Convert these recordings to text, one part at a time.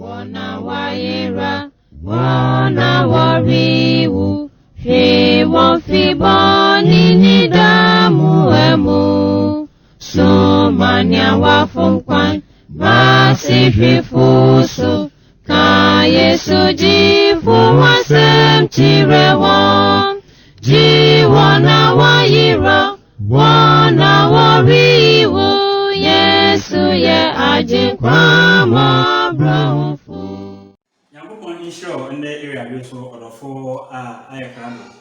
wana waira, wana wariwu, fi won fi boni ni damu emu. So mania wa funkwan, masi fi fusu, ka Yesu jifu wasem tirewa. Ji wana waira, wana wariwu, Yesu ye ajin kwa mabrofu. Yankopon show in the area so or for ayakano.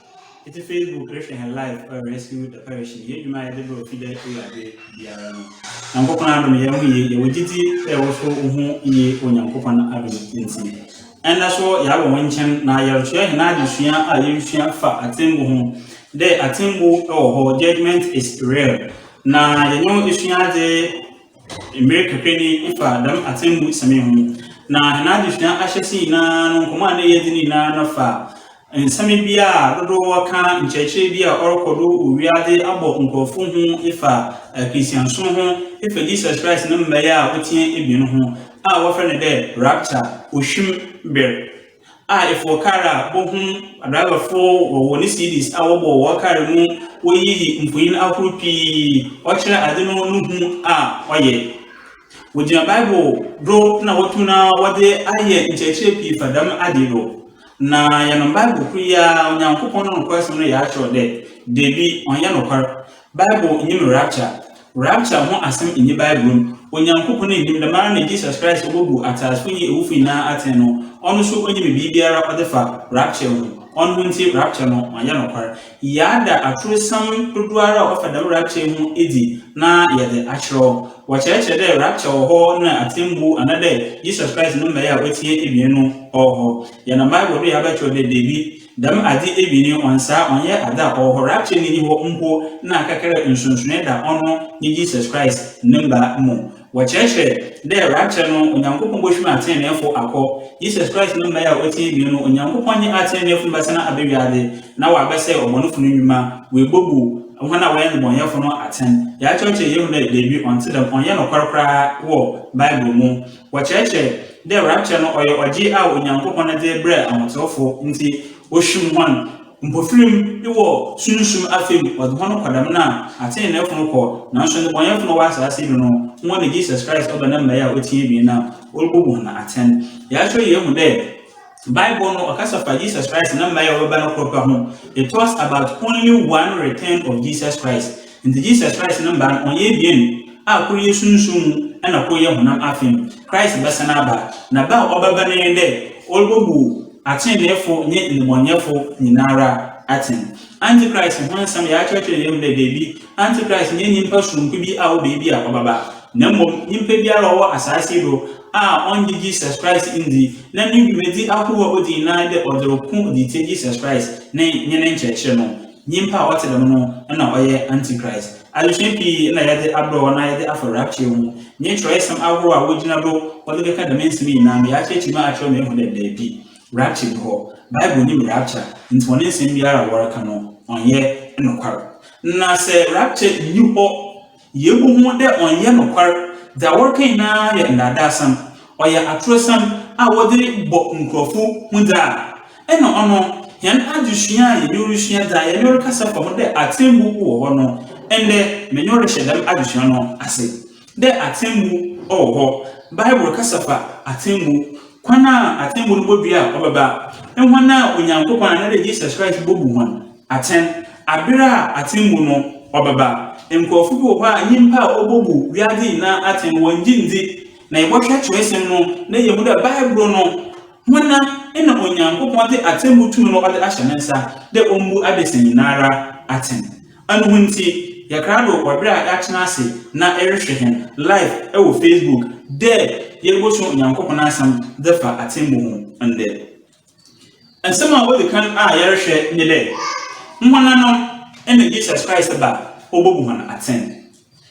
It's a Facebook Christian life rescue the parish. You might do feed the area the arano. Yankopon Adam Yamu, you would it also who ye on Yankopon Adam incident. And that's what Yago mentioned now. You're sure and you share for a thing the atimbu or judgment is real. Now you know if you had America penny if Adam atimbu same na na adishna ahyesi na no nkoma na yedini na nafa nsame bia dodo waka ncheche bia orokodo owiade abo nkofo hu ifa Christianso hu ifa Jesus Christ na mmaya otie ebien hu a wofre ne de rapture ohwim ber a ifo kara bo hu driver fo woni CDs a wo bo wakare mu woyi mfuyin akrupi o kire ade no hu a oye Wujina Bible bro na watuna wade aye ncheche pi fadam adiro na ya no Bible kuya onyankopon no kwese no ya acho de debi onya no kwar Bible nyim rapture ho asem inyi Bible onyankopon no ndim da mara na Jesus Christ obobu atasfo yi ewufi na aten no ono so onyi bibiara odefa rapture ho ono nti rapture no onya no kwar yada atrusam dodoara ofadam rapture ho edi na yede achro wacheche de rapture ho na atimbu anade Jesus Christ no meya wetie ebien no oho ya na Bible ya ba chode debi dam adi ebini onsa onye ada oho rapture ni ho mpo na akakere nsunsunne da ono ni Jesus Christ number mu wacheche de rapture no onyankopon bohwima aten na efo akọ Jesus Christ no meya wetie ebien no onyankopon nye aten na efo basana abewiade na wa bese obonofo nyuma we bobu wana wayan bonyafo no aten ya church ye hu na debi onti dem onye no kwarkra wo Bible mu wacheche de rapture no oye oji a onyankopon na de bre amotofo nti ohwim wan mpofirim iwo sunsum afem odhono kwadam na aten na efo ko na so ne bonyafo no wasa ase no wona Jesus Christ oba na maya otie bi na olbobu na aten ya church ye hu de Bible no akasafa Jesus Christ na maya oba na kropa ho it talks about only one return of Jesus Christ and the Jesus Christ number onye bien a kuri yesunsum ana ko ye honam afem Christ basana ba na ba obaba na yende olbobu aten nefo nye nibonyefo nyinara aten antichrist hansam ya church yem de debi antichrist nye nyimpa sunku bi a wo bebi a obaba na mom nyimpa bi ara wo asase do a on Jesus Christ indi na ni medi akwo odi na de odroku di Jesus Christ na nyene ncheche no nyimpa wote dem no na oye antichrist alishempi na yade abro na yade aforapche mu nye choice am agro a wogina do wode ka de mensimi na me ya chechi ma acho me hu de debi rapture ho Bible ni rapture ntone nsem biara woraka no onye nokwar na se rapture ni ho yebu hu de onye nokwar da working na ya ndadasam oya atrosam a wode bo nkrofu hunda eno ono yan adusua ye yorusua da ye yorkasa fam de atembu wo ho no ende menyore shedam adusua no ase de atembu ho Bible kasafa atembu kwana atembu no bobia obaba enwana onyankopon na de Jesus Christ bobu hon aten abira atembu no obaba enkofu bi wo ha nyimpa obobu wiade na aten wonjindi na ibotwa choesem no na yemu da Bible no wana ena onyankopon de atembu tumi no ode ahyanensa de ombu adesenyinara aten anu nti yakrado wabira achina ase na erehwehen live ewo Facebook de yelboso onyankopon asam defa atembu ho ande ensema wo de kan a yerehwe ne de mwana no ena Jesus Christ ba obobu hana aten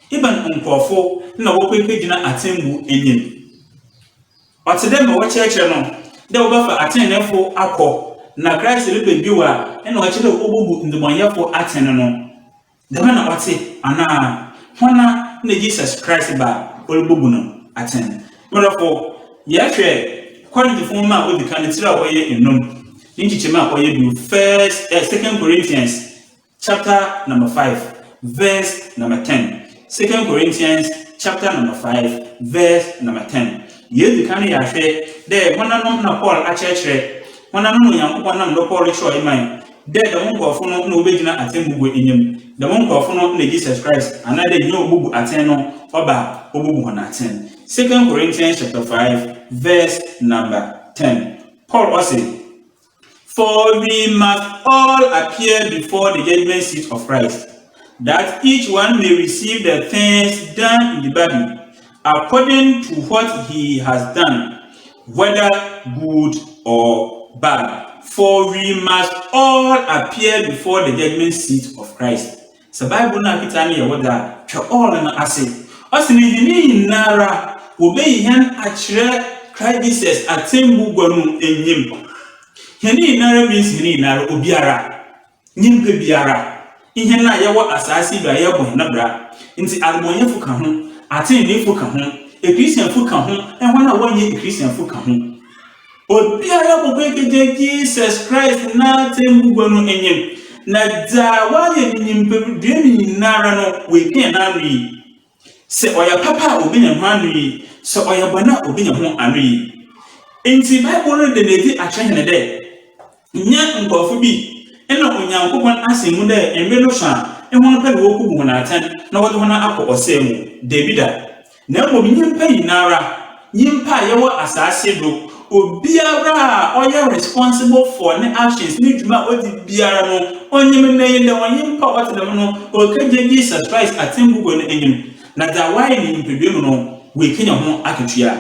iban nkofo na wokwepe gina atembu enyim otedem wo cheche no de wo bafa aten nefo akọ na Christ lebe biwa ena wo cheche obobu ndimonyefo aten no de na wate ana hwana na Jesus Christ ba obobu no aten merofo yehwe According to former with the candidate in Num, Ninchima Oyebu, 2 Corinthians chapter number 5, verse number 10. 2 Corinthians chapter number 5, verse number 10. Ye the candy I say, there, one of them Paul a church, one of them young one of the Paul show in mind. There, the monk of no Vagina Atembu in him, the monk of no Jesus Christ, another new Bubu Ateno, Oba, Obu Honaten. 2 Corinthians chapter 5, verse number 10. Paul also. For we must all appear before the judgment seat of Christ, that each one may receive the things done in the body, according to what he has done, whether good or bad. For we must all appear before the judgment seat of Christ. So Bible na kitani ya wada cha all na ase. Osini hini nara obey hen achire Christ Jesus atembu gwanu enyim. Hini nara means hini nara obiara. Nyimpe biara. Ihe na yawo asasi ba yabo hinabra. Nti almonye fuka ho, atin ni fuka ho, e Christian fuka ho, ehwana wanye e Christian fuka ho. Obiara bobeke Jesus Christ na tembu gwanu enyim. Na da wanye nyimpe demi nara no we ken na ri. Se oya papa obinya ho anui, se oya bana obinya ho anui. Enti Bible de nedi akyehene de. Nya nkofo bi ena onyankopon asemu de embe no sha ehon pa wo kubu na atan na wode hona akọ osemu Davida. Na mo nyimpa yinara, nyimpa yewo asase do, obiara oya responsible for ne actions ni djuma odi biara no onyim na yende wonyimpa wate dem no okaje Jesus Christ atembugo no enyim. Na da why ni mpedwem no we kenya ho akatua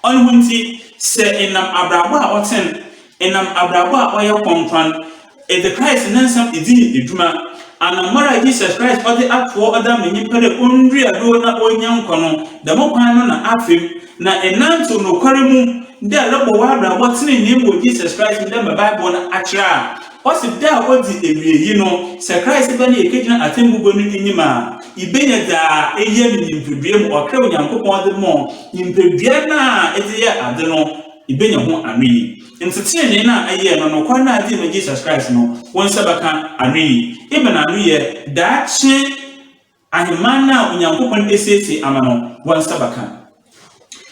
on hunti se enam abrabo a oten enam abrabo a oya konkwan e the Christ nansam edi eduma anamara Jesus Christ odi atwo oda menyi pere onri ado na onyanko no da mokwan no na afem na enanto no kwaremu de alabo wa abrabo tene ni mo Jesus Christ de Bible na akira osi da odi ewiyi no se Christ ba na ekejina atembugo no enyima ibenya da eye ni mpedwem okra onyankopon de mo mpedwa na ediye ade no ibenya ho anwi ntete na aye no kwa na ade no Jesus Christ no won sabaka anwi ibena anwi ye da che ahimana onyankopon esese amano won sabaka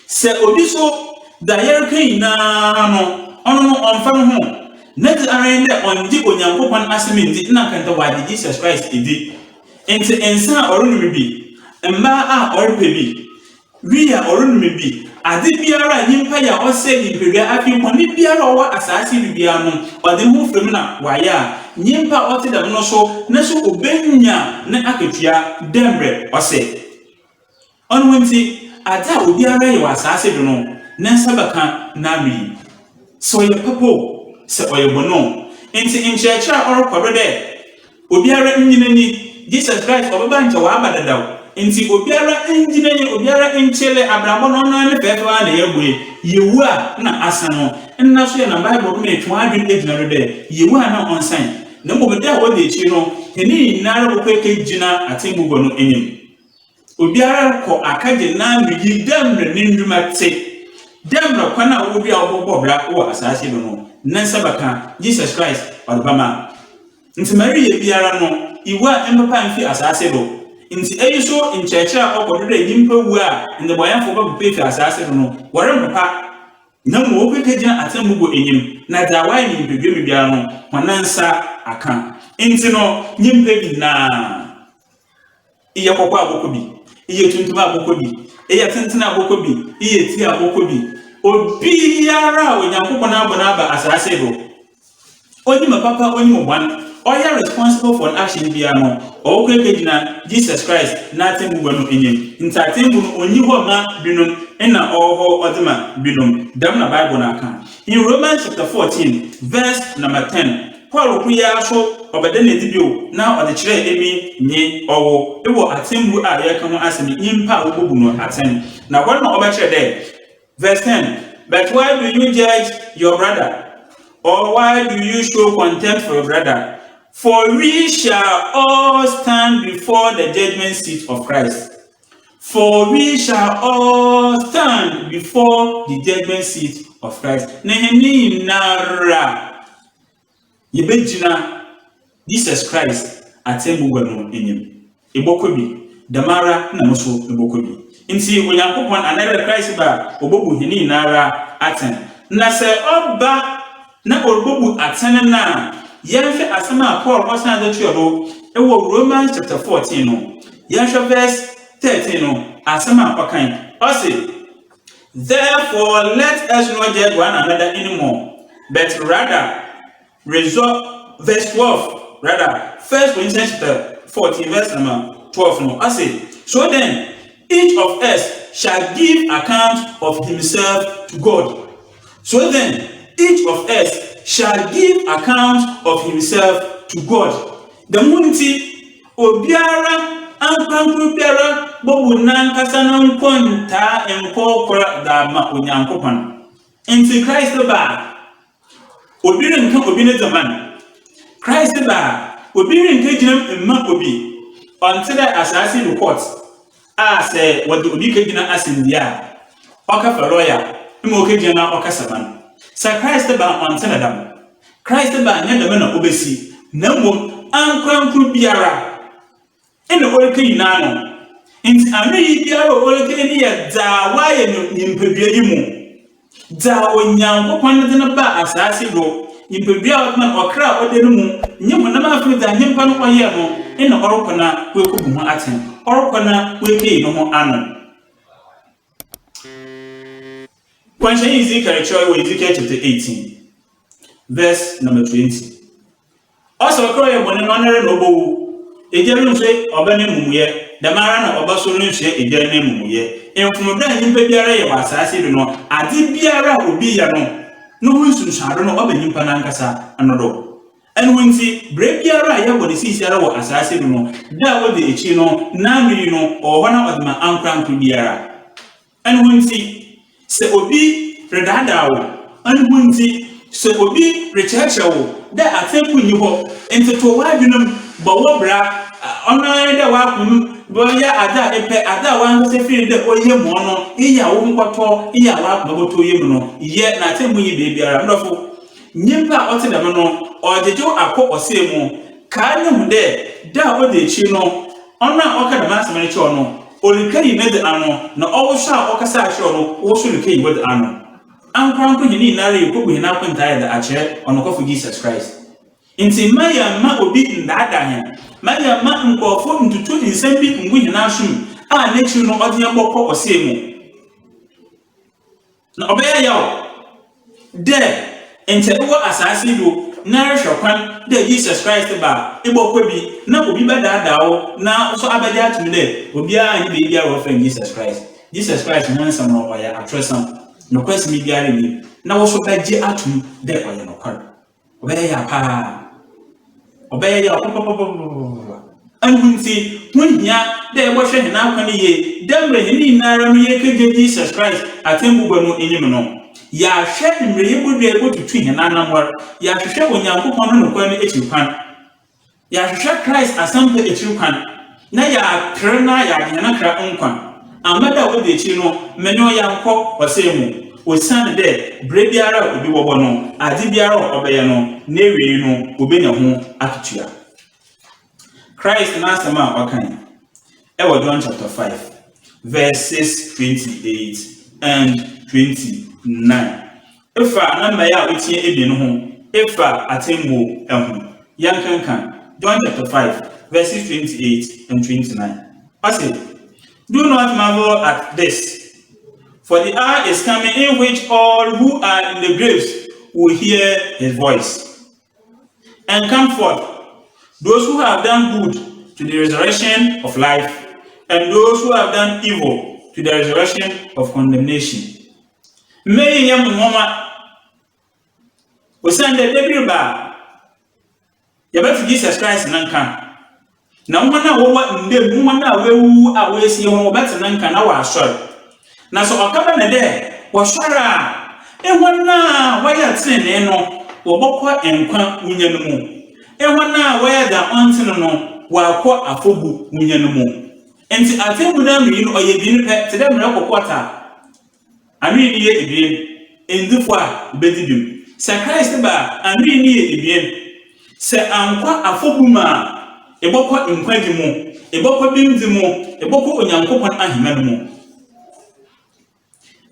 se obiso da yerkan na no ono no onfam ho net arende onji onyankopon asemendi na kanta wadi Jesus Christ edi enti ensa orunu bi emma a orpebi ria orunu bi ade biara nyimpa ya ose nimpedwa afi kwani biara owa asase bibia no ode hu frem na waya nyimpa ote dem no so na so obenya na akatua dembre ose onwenti ada obiara ya asase do no na sabaka na ri so ye papo se oyebono enti inchecha orokwabede obiara nyinani Jesus Christ obaba nche wa abadadaw enti obiara enjinanye obiara enchele abrabo no no ne pefa na yebue yewu a na asano nna so ye na Bible ko me twa adwin ejina de yewu a na onsan na mbobede a wode echi no heni nara boko ekejina atembugo no enyim obiara ko akaje na migi demre ninduma te demre kwana obi a obobobra wo asase do no nansa baka Jesus Christ odbama nti Maria biara no iwa empapa mfi asase do nti eyiso inchecha okododo nyimpa wu a ndeboyafo babupe asase do no wore mpapa na mo okekejina atembugo enyim na dawai ni mpedwem biara no honansa aka nti no nyimpa bi na iye kokwa aboko bi iye tuntuma aboko bi iye tentena aboko bi iye ti aboko bi obiara onyankopon abona aba asase do oni mapapa oni mobwan oya responsible for action biara no okekejina Jesus Christ na atembugo no enyim nta atembu no onyi ho ma binom ena oho odema binom dam na Bible na aka in Romans chapter 14 verse number 10 Paul kuya so obede na dibio na ode kire emi nyi owo ewo atembu a yeka ho asemi impa obobu no atem na what no oba kire there verse 10 but why do you judge your brother or why do you show contempt for your brother for we shall all stand before the judgment seat of Christ For we shall all stand before the judgment seat of Christ. Nehemi nara yebejina Jesus Christ atembugwanu enyim. Ebokobi damara na muso ebokobi. Nti onyankopon anara Christ ba obobu hini nara aten. Na se oba na obobu aten na yenhwe asema Paul osan da tuodo ewo Romans chapter 14 no. Yenhwe verse 13 no. Asema pakan. Ose, therefore let us not judge one another anymore, but rather resolve. Verse 12, rather, 1 Corinthians chapter 14, verse number 12. No, I say, so then each of us shall give account of himself to God. So then each of us shall give account of himself to God. The munti obiara ankankuru biara bobu nankasa na nkonta enkokora da ma onyankopon. Inti Christ ba obire nka obi ne zaman. Christ ba obire nka gina emma obi until asasi report say what the obi ka gina asindia okafa lawyer imo ka gina okasaban. Sa Christ ba until adam. Christ ba nya da na obesi na mom ankankuru biara ene oreke ina no nti amiri biara oreke ni ya da waye no nimpedua yi mu da onyankopon de na ba asase do nimpedua otman okra ode no mu nyem na ma afri da nyempa no oye no ene orokona wekobu ho aten orokona weke no ho ano kwanshe Ezekiel chapter 18 verse number 20 also okra bone no nare no bowu ejere nse obane mumuye damara na obaso nse ejere na mumuye enfumda nyimpa biara ye wasase do no ade biara obi ya no hunsu shado no obanyimpa na nkasa anodo enwunti bre biara ya bodi sisiara wo asase do no da wo de echi no na mmiri no ohona odma ankranko biara enwunti se obi redadawo enwunti se obi rechechewo da atempu nyi ho enteto wadwunum bawo bra ona da wakum boya ada epe ada wan se firi de oye mo no iya wo nkwoto iya wa boto ye mu no ye na temu yi be biara ndofo nyimpa ote da no ojejo akọ osemu ka nyum de da o de chi no ona oka da masema chi ono olikai ne de ano na owo sha okasa chi ono wo so olikai wo de ano ankranko hini nare ikobu hina kwenta da ache ono kofu Jesus Christ. Inti maya ma obi ndada hen maya ma nkofo ntutu nsem bi ngu hina asum a nechi no ode akọ osemu na obeya yawo de ente wo asase do na rehwekwan de Jesus Christ ba ibokwa bi na obi badadawo na so abaja atum de obi a nyi be bia wo friend Jesus Christ. Jesus Christ nyansam no oya atresam no kwesi mi biara ni na wo so baje atum de oya no kwar obeya pa obeya anwunti hunya de wo hwe hina kwan ye demre hini nara no ye keje Jesus Christ atembu no enyim no ya hwe mreye bodua ebotutu hina namwar ya hwe onyankopon no kwan ekirkwan ya hwe Christ asampe ekirkwan na ya krena ya hina kra onkwan amada wo de echi no menyo yankọ osemu osan de bre biara obi wobo no ade biara obeya no na ewe no obenya ho akitua Christ na asema wakan ewo John chapter 5 verses 28 and 29 efa na maya otie ebi no ho efa atembo ehu yankankan John chapter 5 verses 28 and 29 I say, do not marvel at this, for the hour is coming in which all who are in the graves will hear his voice and come forth, those who have done good to the resurrection of life, and those who have done evil to the resurrection of condemnation. May yam mama osande debriba yabati Jesus Christ nanka na mwana wo ndem mwana wewu awesi ho beti nanka na wa asor na so okaba ne de wo sora ehwana waya tene no wo bokọ enkwa unyanu mu ehwana waya da ontene no wa akọ afobu unyanu mu Enti atemmu na mmienu oye bi ne pe te dem na kokota anwi ni ye ebien endifo a bedi dum se Christ ba anwi ni ye ebien se ankwa afobuma ebokọ nkwagi mu ebokọ bimdi mu ebokọ onyankopon ahema mu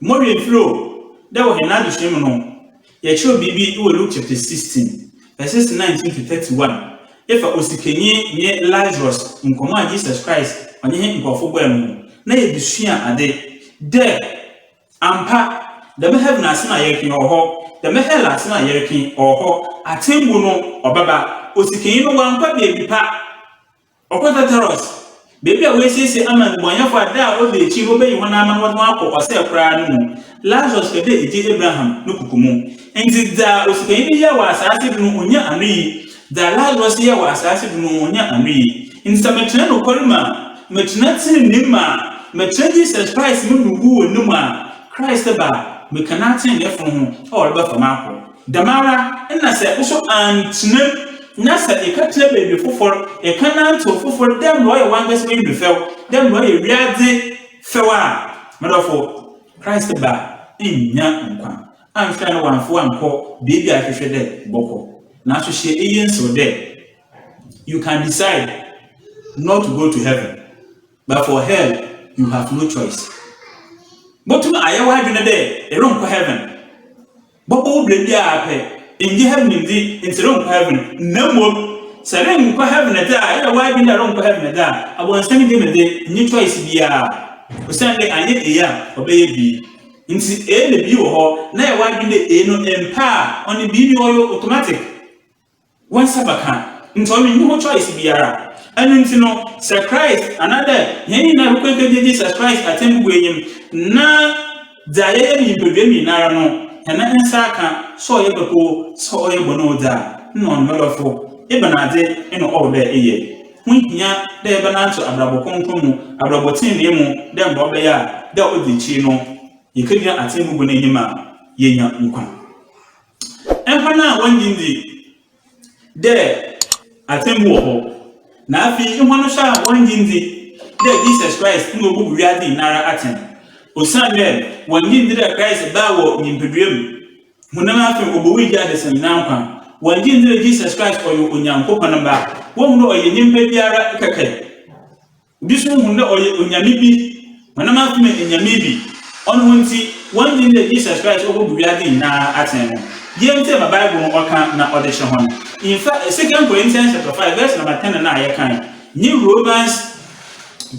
Mori flow that was another shame no ye show bibi we Luke chapter 16 verses 19 to 31 if osikenyi nye Lazarus nkoma Jesus Christ onye he nkofo gba mu na ye bisua ade de ampa the heaven asina yekin oho the hell asina yekin oho atembu no obaba osikenyi no wankwa be bipa okota taros Baby, we say, Aman, when you for that, all the chief obey one man was one or say a crown. Lazarus, the day Abraham, no kumu. And the Australia was asking Nunya and me. The Lazarus here was asking Nunya and me. In some maternal colma, maternity Nima, maternity surprise Munu Numa, Christ about, we cannot send it from all about Marco. Damara, and I said, also, and Snip. Nasa ekatle baby for e kana to for dem no one best way be fell dem no e wiade fewa medofo Christ ba enya nkwa amfa no wanfo anko baby ahwehwe de boko na so hye eyen so de you can decide not to go to heaven but for hell you have no choice but to ayawa adwene de e ron ko heaven boko bledi ape in heaven in the heaven, no more. Saren ko heaven at that, why be around heaven at that? I was sending him a day, new choice be Sunday, I need a year, obey be. In the view or now, why be the no empire on the video automatic? One sabakan, into no choice be and you know, Sir Christ, another, any now quick Jesus Christ attend William, na Diane in Pavilion, Narano. And then Saka saw a before, saw a bonoda, non melofo, Ebenade, and all their ear. Winkia, the Ebenato, Abraboconcomu, Abrabotin, then Bobaya, that would be Chino. You could not attend Bunima, Yena Unquan. And for now, one gindi there attend Woho. Now, if you want to shout one gindi, there Jesus Christ, no book ready Nara attend. Osande when you did a Christ bawo in Pedrim. Munama from Obuja the same now. When you did Jesus Christ for you on Yanko Panamba, won't know a Yimpiara Kake. This one know Unyamibi, Manama in Yamibi. On one thing that Jesus Christ over Buyadi na Aten. Yem tell my Bible or can't not audition home. In fact, 2 Corinthians chapter 5, verse number 10 and 9 kind. New Romans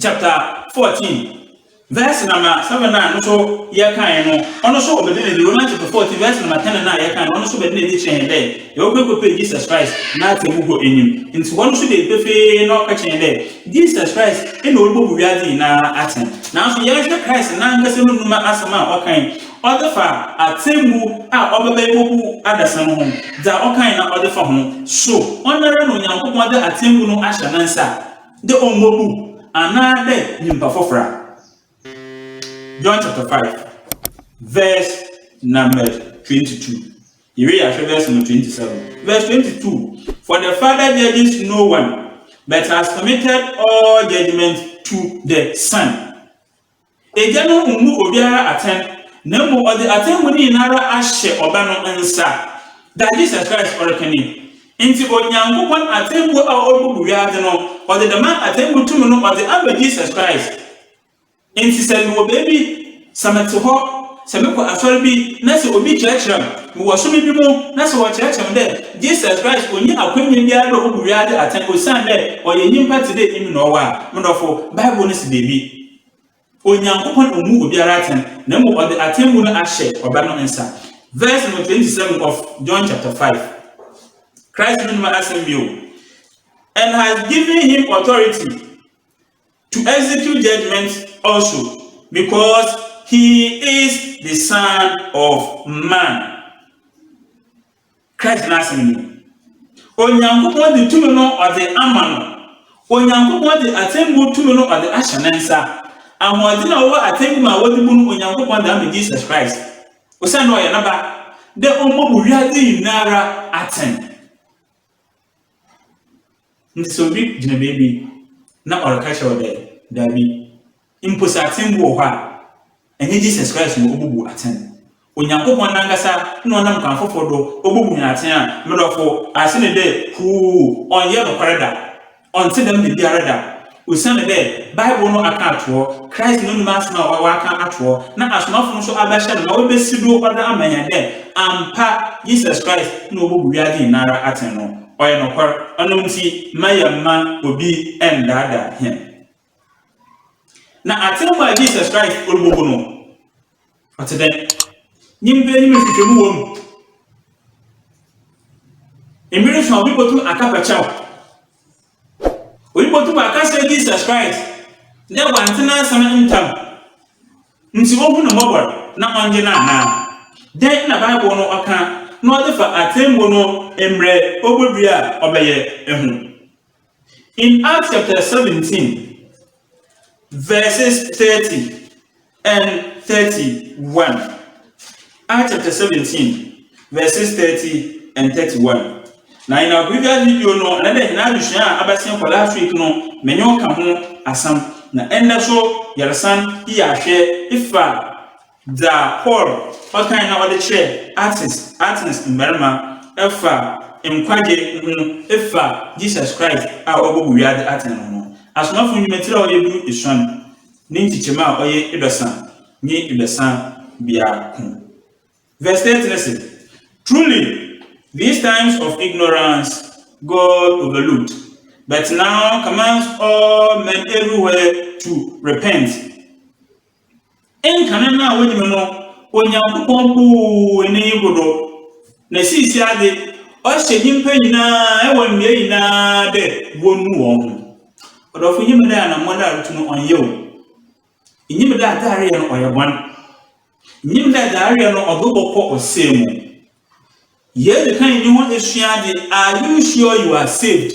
chapter 14. Verse number 7 so ya kan no ono so obedin the Romans chapter 14 verse number 10 na ya kan ono so obedin the chain there you go pay Jesus Christ na temu go enim into one so dey pefe no ka chain there Jesus Christ e no obo bu wiade na aten na so ya hwe Christ na ngase no numa asama okan odefa atemu a obebe bobu adasan ho da okan na odefa ho so onare no nyankopon de atemu no ahya nansa de omobu anade nyimpa fofra John chapter 5, verse number 22. You read verse number 27. Verse 22. For the Father judges no one, but has committed all judgment to the Son. Ejano umu obiara aten, nemo or the aten wini nara ashe obano ensa. That Jesus Christ orekani. Inti onyankopon aten wo a obu buya no, or the man aten wo tumu no or the other Jesus Christ. Inti said no baby samete ho semeko asori bi na se obi churchram mo wo so mi bi mo na se wo churchram de Jesus Christ onyi akwanya bia do obu wiade atan osan de oye nyimpa te de imi no wa modofo Bible no se baby onyankopon omu obiara atan na mo ode atan mu no ahye oba no nsa verse number 27 of John chapter 5 Christ no asem bio and has given him authority to execute judgment also, because he is the Son of Man. Christ asking me. Onyankopon the tumino or the amano. Onyankopon the atembu tumino or the ashanensa. And what did I attend my what the moon onyankopon the Jesus Christ? Osano yanaba. The omo buriadi nara aten. So big baby. Na or catch there. dabi imposatin wo ha eni Jesus Christ mo obubu aten onyankopon nangasa na onam kan fofodo obubu nyaten a medofo asene de hu onye no koreda onte dem de biara da usane de Bible no aka ato Christ no numa asema wa aka ato na asomafo so abahye na we besido oda amanya de ampa Jesus Christ no obubu wiade nara aten no oye no kwar onum ti mayamma obi endada him na aten ba Jesus Christ obubu no atede nyimbe ni mfitemu wom emire so obi botum akapachaw obi botum akase Jesus Christ ne wantena sana ntam nti ohu no mobor na onje na na den na Bible no aka no defa atembo no emre obodua obeye ehu in Acts chapter 17 verses 30 and 31 Acts chapter 17 verses 30 and 31 na in our previous video no na de na adusua abasen for last week no menyo ka ho asam na enda so yarsan yahwe ifa da Paul okan na ode che artist mmerma efa enkwaje efa Jesus Christ a obobu wiade aten no asomafo nyumetira o yedu isuan nintichema oye edosan ni edosan bia ku verse 30 listen. Truly, these times of ignorance God overlooked, but now commands all men everywhere to repent. En kanana woni me no onyankopon bu eni godo na sisi ade o hye nyimpa nyina e won me nyina de wonu won odofo nyim da na mo da rutuno onyew nyim da atare no oyebon nyim da daare no ogoboko osemu ye de kan ni ho esuade are you sure you are saved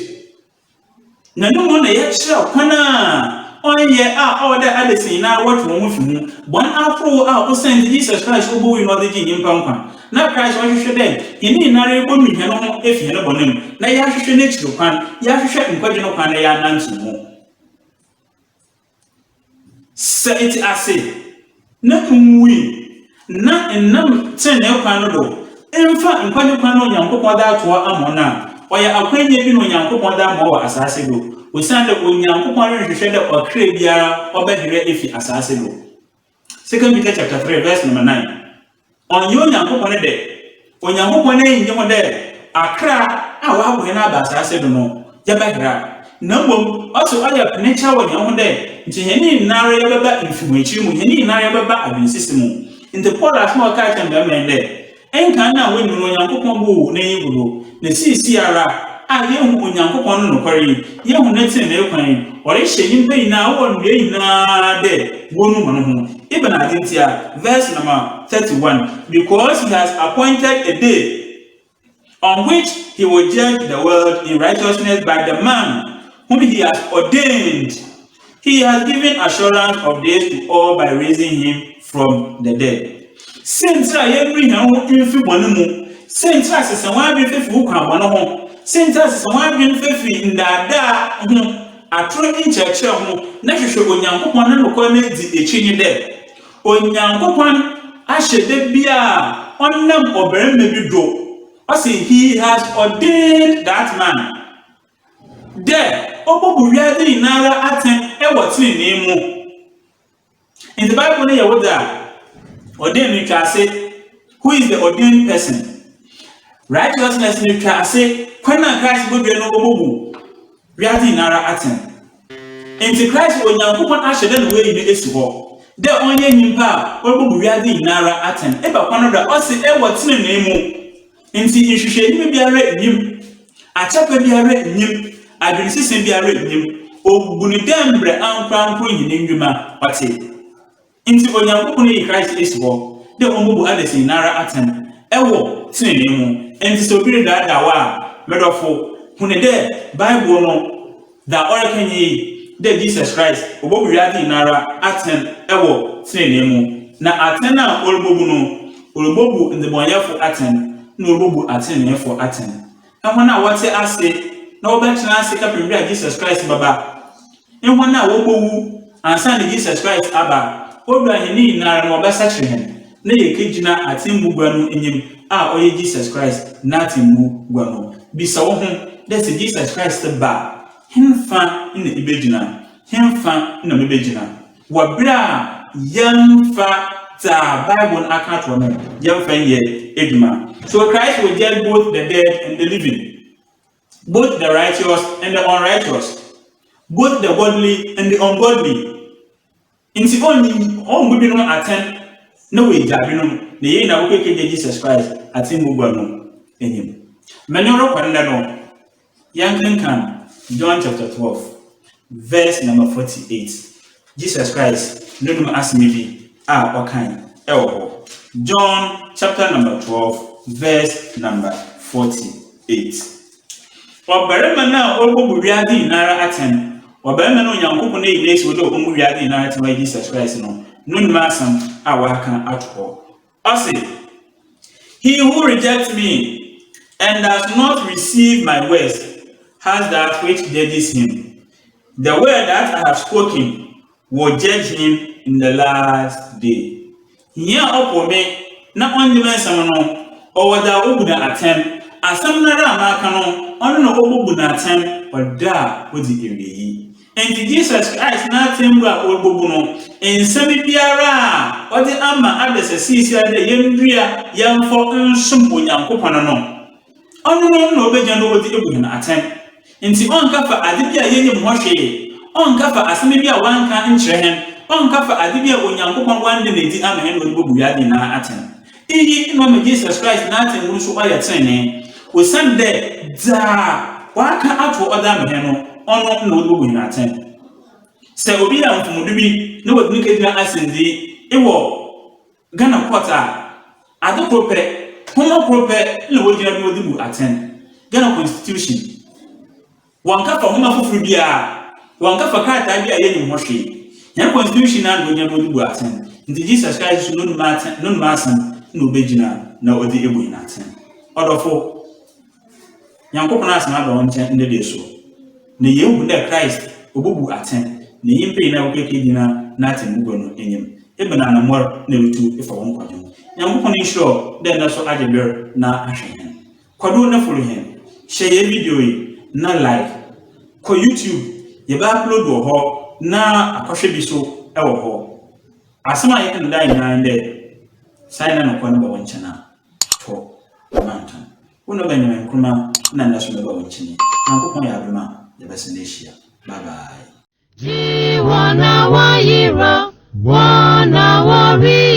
na no mo na ye kire kwana onye a order adesin na what won fi mu bon afro a o send Jesus Christ obo we no de gi nyimpa nkwa na Christ o hwehwe den yini na re bonu hwe no ho efie no bonem na ya hwehwe na kire kwan ya hwehwe nkwaje no kwan na ya nantu mu say it ase na nwi na enam tene kwan no do emfa nkwane kwan no Nyankopon da atoa amona oya akwanye bi no Nyankopon da ma wa asase do osande Nyankopon rehwehwe da okre biara obehwe efi asase do 2 Peter chapter 3 verse number 9 onyo Nyankopon de Onyankopon na nyemo de akra a wa bohe na aba asase do no ya behra na mbom also aya penecha wo nyaho de nti heni nare ya baba influence mu heni nare ya baba abensisi mu nti Paul asmo ka cha mbem de enka na wenu no Nyankopon bu na yigudo na sisi ara a yehu Onyankopon no kwari yehu na tin na ekwan ore hye nyimpa ina wo nwe ina de wonu mo no ho ibn adintia verse number 31 because he has appointed a day on which he will judge the world in righteousness by the man whom he has ordained. He has given assurance of this to all by raising him from the dead. Since I every now infi bonumu, since I said one be faithful one home, since I said one be faithful in that a true in church home, natural Onyankopon no ko me di echinyi de. Onyankopon ahye de bia onnam oberam bi do. He has ordained that man. There, obobu wiade inara aten e wotini nemu. In the Bible, there was ordained to say, who is the ordained person? Righteousness in to say, when Christ go be no obobu wiade inara aten. In the Christ when Nyankopon ahye den we ni esiho. There onye nyimpa obobu wiade inara aten. Eba kwanoda o se e wotini nemu. Inti nhwehwe ni biara nyim. Achape biara nyim. Adrensis biara nyim obunidembre ankranko nyine ndwuma pate inti Onyankopon ni Christ is wo de omubu adesin nara aten ewo tinene mu enti so biri da wa medofo hunede Bible no da orakanyi de Jesus Christ obobu wiade nara aten ewo tinene mu na aten na olobobu no olobobu ndebonyafo aten na olobobu aten nefo aten amana wate ase na obetena ase kapembi a Jesus Christ baba enwa na wobowu ansa Jesus Christ aba odwa hini na no besa chehen na yekejina atemugwa no enyim a oye Jesus Christ na atemugwa no bisa wo ho dese Jesus Christ ba hemfa na ibejina hemfa na mebejina wabra yemfa ta Bible account woman yemfa ye eduma. So Christ will judge both the dead and the living, both the righteous and the unrighteous, both the godly and the ungodly. Inti on good no attend no way jabino the ye na wo keke Jesus Christ atin mugwa no enyim. Many ro kwanda no yankin kan John chapter 12 verse number 48. Jesus Christ no no ask me bi okan ewo John chapter number 12 verse number 48. Obarema na ogbogbo wiade nara aten obarema na onyankopon na ile so do ogbogbo wiade nara aten wa Jesus Christ no nunma asam awaka atho. Ose, he who rejects me and does not receive my words has that which judges him. The word that I have spoken will judge him in the last day. Here opome na onye nsam no owoda obuda atem asam na ra amaka no ono no obubu na atem oda odi ereyi. Enti Jesus Christ na atem bra obubu no ensemi biara odi ama adese sisi ade yemdua yemfo nsum onyankopon no ono no obeja no odi ebuda na atem. Enti onka fa ade bia yenye mhwehwe onka fa asem bia wanka nkyerehen onka fa ade bia onyankopon wande na di ama hen obubu yade na atem. Iyi no Jesus Christ na atem nso oyetene o sande da waka ato oda me no ono na obubu na atem. Se obi ya mfumudu bi na wodi kedina asindi ewo Ghana quarter adoprope homo prope na wodi na obubu atem. Ghana constitution wanka fa homo fufuru bia wanka fa karata bia yenye mhwehwe ya constitution na wodi na obubu atem. Nti Jesus Christ no ma asan na obejina na odi ebu na aten odofo yankopon asem aba wonche ndede so na yehu na Christ obubu aten na yimpe na okeke dina na aten bugo no enyem ebena na mor na rutu ifa won kwadwo yankopon insure den na so ajeber na ahwen kwado na follow him share video yi na like ko YouTube ye ba upload ho na akohwe bi so ewo ho asema ye kan dai na nde Saina no kwa naba wanchana to mountain. Uno benye kuma na ndaso naba wanchini. Nankopon ya aduma ya baseneshia. Bye bye. Jiwana wa yira wana wari